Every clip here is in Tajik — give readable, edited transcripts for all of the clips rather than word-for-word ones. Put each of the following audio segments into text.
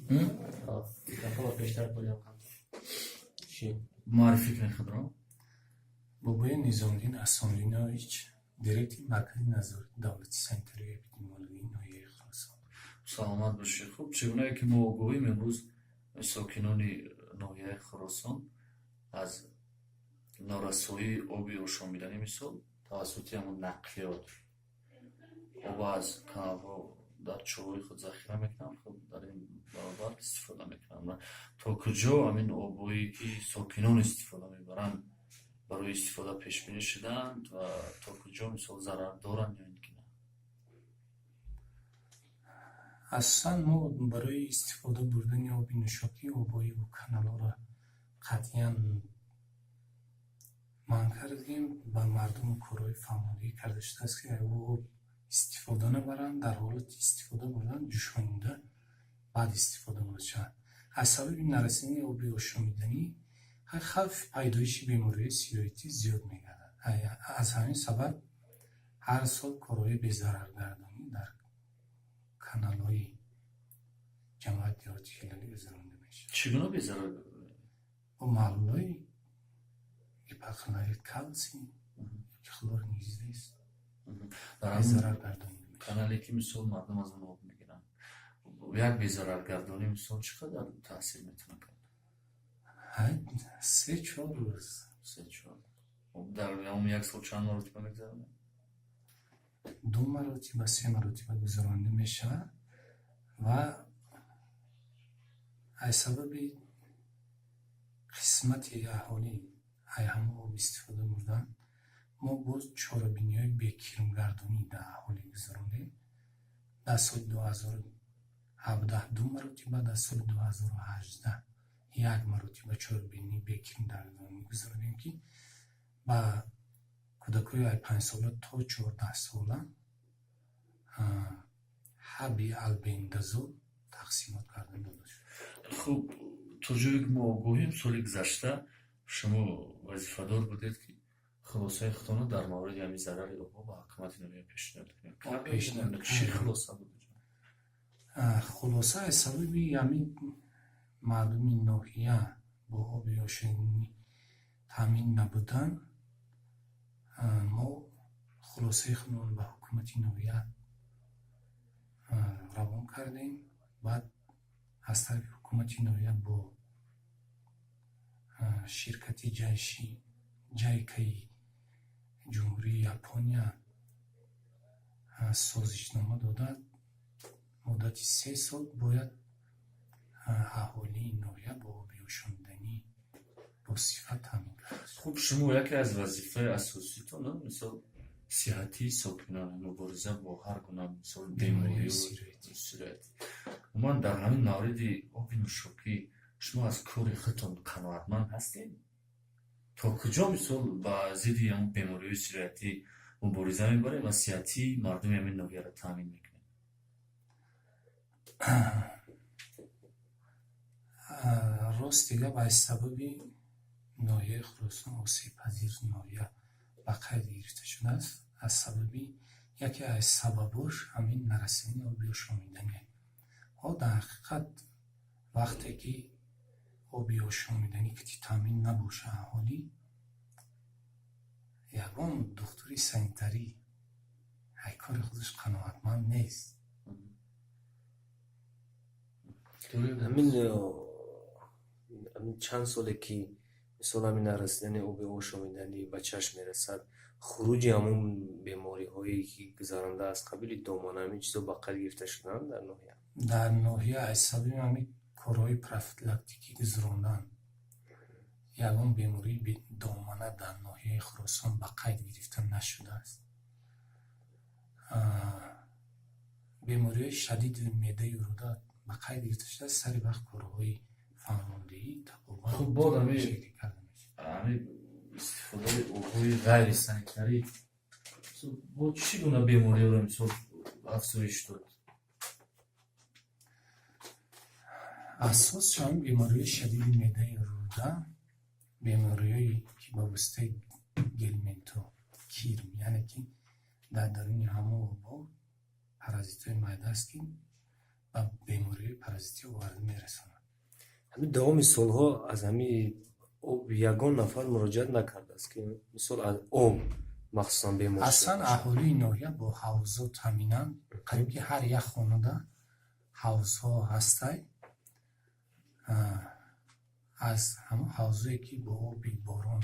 دفعه بیشتر کنیم چی؟ معرفی کنید خود را. بابای نظامدین اساملینویچ دیرکتر مرکز نظارت دولتی سنتری اپیدمیولوژی ناحیه خراسان. سلامت باشید. خوب چگونه که ما گوییم امروز ساکنان ناحیه خراسان از نارسایی آبی آشامیدنی مثال توسط همون نقلیات آب از کانال‌ها در چاهای خود ذخیره میکنن، خب در این برابر استفاده میکنن. تا کجا همین آبایی که ساکنان استفاده میبرن برای استفاده پیش بینی شدند و تا کجا مثال ضرر دارن یا اینکه نه؟ اصلا ما برای استفاده بردن آب نوشابه آبایی و کانال‌ها را قطعاً منع کردیم و مردم کارهای فرماندهی کرده شده است که او استفاده نبرند، در حالت استفاده بردن جوشانیده بعد استفاده باشند. از سبب نرسیدن آب آشامیدنی خطر پیدایش بیماری سیرایتی زیاد می‌گردد. از همین سبب هر سال کارهای بی‌ضررگردانی در کانال‌های جمعیت دیارتی هلالی گذرانده میشه. چگونه بی‌ضرر با محلول‌های هیپوکلوریت کلسیم که خلور نیزده است بی‌ضررگردانی میشه. کانالی که مثال مردم از اون آب میگیرن یک بی‌ضررگردانی مثال چقدر تاثیر میتونه کنه؟ 3-4 روز. 3-4 در اون یک سال چند مرتبه میگذرونه؟ 2 مرتبه 3 مرتبه گذرانده میشه و از سبب قسمت اهالی همه آب استفاده بردن ما باز چارابینی های بیکرمگردانی در اهالی گذراندیم. در سال 2017 2 مرتبه، در سال 2018 1 مرتبه چارابینی بیکرمگردانی گذراندیم که با کودکای 5 ساله تا 14 ساله حبی البندازول تقسیمات کردن داده شد. خب تا جایی که ما گوییم سال گذشته شما وظیفه‌دار بودید که خلاصه خودتان در مورد همین ضرر آبها با حکومت ناحیه پیشنهاد کنید. چی خلاصه بود؟ خلاصه از سبب همین مردم ناحیه با آب آشامیدنی تامین نبودن ما خلاصه خودمون به حکومت ناحیه روان کردیم. بعد از طرف حکومت ناحیه با شرکت جایکای جمهوری ژاپنیا سازشنامه دادند مدت 3 سال باید اهالی ناحیه با آب آشامیدنی با صفت تامین کرد. خب شما یکی از وظیفه اساسیتون مثلا صحتی ساکنان مبارزه با هر گونه مثلا بیماری و سیرایتی. من در همین مورد آب نوشابه شما از کار خودتان قناعتمند هستید؟ تا کجا مثال با ضد این بیماری سیرایتی مبارزه می‌برید و صحتی مردم همین ناحیه را تامین میکنید؟ راست دیگه با سبب ناحیه خراسان آسیب پذیر ناحیه به قید گرفته شده است. از سبب یکی از سبباش همین نرسیدن آب آشامیدنی. در حقیقت وقتی که آب آشامیدنی که تامین نباشه اهالی یگان دکتری سانیتری کار خودش قناعتمند نیست. همین چند ساله که مثلا همین نرسیدن آب آشامیدنی به چشم میرسد، خروج همون بیماری هایی که گذرانده از قبیل دامنه همین چیزا به قید گرفته شدن در ناحیه از سبب همین کارهای پروفیلاکتیکی گذراندن یگان بیماری دامنه در ناحیه خراسان به قید گرفته نشده است. بیماری شدید معده روده به قید گرفته شده است. سری وقت کارهای فرماندهی تقریبا خب بعد همین استفاده آب‌های غیر سانیتری با چی گونه بیماری را مثال افزایش داد؟ اساس همین بیماری شدید معده روده، بیماری‌هایی که با واسطه گلمنتو کیرم یعنی که در درون همه آب‌ها پارازیت‌های معده است که ба бемории паразитӣ оварда мерасонад. ҳамин давоми солҳо аз ҳамин об ягон нафар муроҷиат накардааст ки мисол аз об махсусан бемор шуда аслан бошад? аҳолии ноҳия бо ҳавзо таъминан қарибки ҳар як хонада ҳавзҳо ҳастай. аз ҳамон ҳавзое ки бо оби борон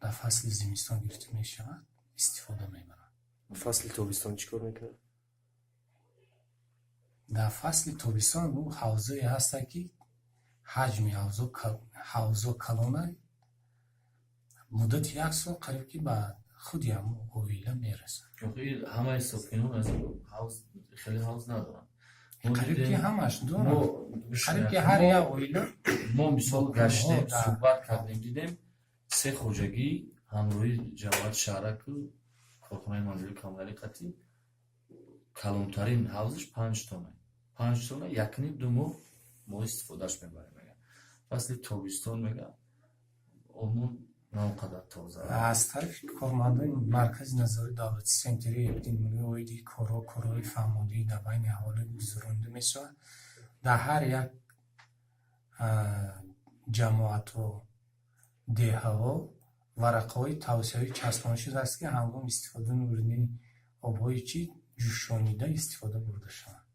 дар фасли зимистон гирифта мешавад истифода мебаранд. фасли тобистон чӣ кор мекунад? дар фасли тобистон ӯ ҳавзое ҳастад ки ҳаҷми ҳавзо калона муддати як сол қарибки ба худи ҳамон оила мерасад. ҳамаи сокинон аз ҳавз хеле ҳавз надоранд. қарибки ҳамаш доранд. қарибки ҳар як оила мо мисол гаштем суҳбат кардем дидем се хоҷагӣ ҳамроҳи ҷамоати шаҳраку корхонаи манзили камолиқатӣ калонтарин ҳавзаш 5 тона 5 тона 1.5-2 моҳ мо истифодаш мебарем. мегӯяд фасли тобистон мегӯяд омон наонқадар тоза аз тарафи кормандони маркази назори давлати сентраи эпидемиологии оиди корҳои фаҳмондӣ дар байни аҳолӣ гузаронида мешавад. дар ҳар як ҷамоатҳо деҳаҳо варақаҳои тавсияҳои часпонида шудааст ки ҳангоми истифода нурини обҳои ҷӯшонида истифода бурда шаванд.